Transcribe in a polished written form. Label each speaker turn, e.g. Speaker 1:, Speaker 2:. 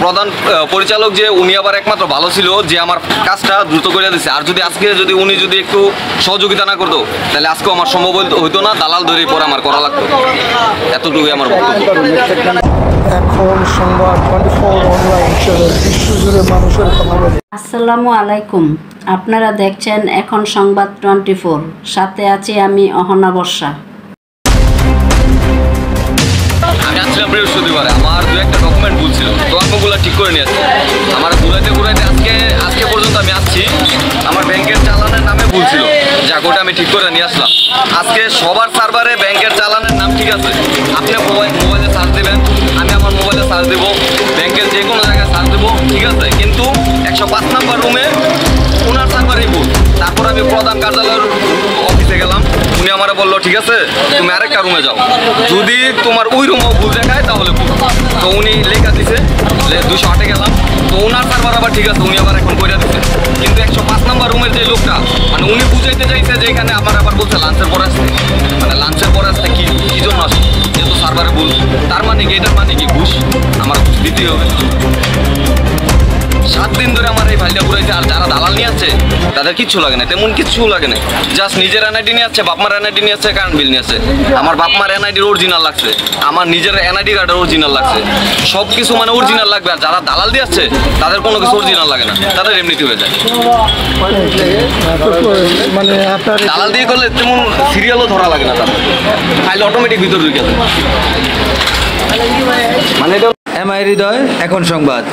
Speaker 1: প্রধান পরিচালক যে উনি আবার একমাত্র ভালো ছিল যে আমার কাজটা দ্রুত করে দিচ্ছে। আর যদি আজকে যদি উনি যদি একটু সহযোগিতা না করতো তাহলে আজকেও আমার সম্ভব হইতো না, দালাল ধরে পরে আমার করা লাগতো। এতটুকুই আমার বক্তব্য।
Speaker 2: এখন সংবাদ 24 অনলাইন চ্যানেল বিশ্বজুড়ে মানুষের কথা বলে।
Speaker 3: আসসালামু আলাইকুম, আপনারা দেখছেন এখন সংবাদ 24, সাথে আছি আমি অহনা বর্ষা।
Speaker 1: আমি আসছিলাম বৃহস্পতিবারে, আমার দু একটা ডকুমেন্ট ভুল ছিল, তো আমি ওগুলো ঠিক করে নিয়ে আসছি। আমার ঘুরাইতে আজকে পর্যন্ত আমি আসছি, আমার ব্যাংকের চালানের নামে ভুল ছিল, যাক ওটা আমি ঠিক করে নিয়ে আসলাম। আজকে সবার সার্ভারে ব্যাংকের চালানের নাম ঠিক আছে, আপনি মোবাইলে সার্চ দেবেন, আমি আমার মোবাইলে সার্চ দেবো, ব্যাংকের যে কোনো জায়গায় সার্চ দেবো, ঠিক আছে। কিন্তু 105 নাম্বার রুমে ওনার সার্ভারেই ভুল। তারপর আমি প্রধান কার্যালয়ের অফিসে গেলাম, উনি আমার বললো ঠিক আছে তুমি আরেকটা রুমে যাও, যদি তোমার ওই রুমও ভুল দেখায় তাহলে ভুল। তো উনি লেখা দিছে 208-এ গেলাম, তো ওনার সার্ভার আবার ঠিক আছে, উনি আবার এখন করে দিচ্ছে। কিন্তু 105 নাম্বার রুমের যে লোকটা মানে উনি বুঝাইতে চাইছে যে এখানে আমার আবার বলছে লাঞ্চের পরে আসতে, মানে লাঞ্চের পরে আসতে কি জন্য আসে, যেহেতু সার্ভারে ভুল, তার মানে কি এটার মানে কি ঘুষ, আমার ঘুষ দিতেই হবে। 7 দিন ধরে আমার এই ফাইলটা ঘুরাইছে। আর যারা দালাল নিয়ে আছে তাদের কিচ্ছু লাগে না, তেমন কিচ্ছু লাগে না, জাস্ট নিজের এনআইডি নিয়ে আছে, বাপমার এনআইডি নিয়ে আছে, কারেন্ট বিল নিয়ে আছে। আমার বাপমার এনআইডির অরিজিনাল লাগছে, আমার নিজের এনআইডি কার্ডের অরিজিনাল লাগছে, সব কিছু মানে অরিজিনাল লাগবে। আর যারা দালাল দিয়ে আছে তাদের কোনো কিছু অরিজিনাল লাগে না, তাদের এমনিতে হয়ে যায়।
Speaker 2: মানে আপনার
Speaker 1: দালাল দিয়ে করলে তেমন সিরিয়ালও ধরা লাগে না, তাদের ফাইল অটোমেটিক ভিতরে ঢুকে যায়। মানে এটা
Speaker 4: এমআই হৃদয় এখন সংবাদ।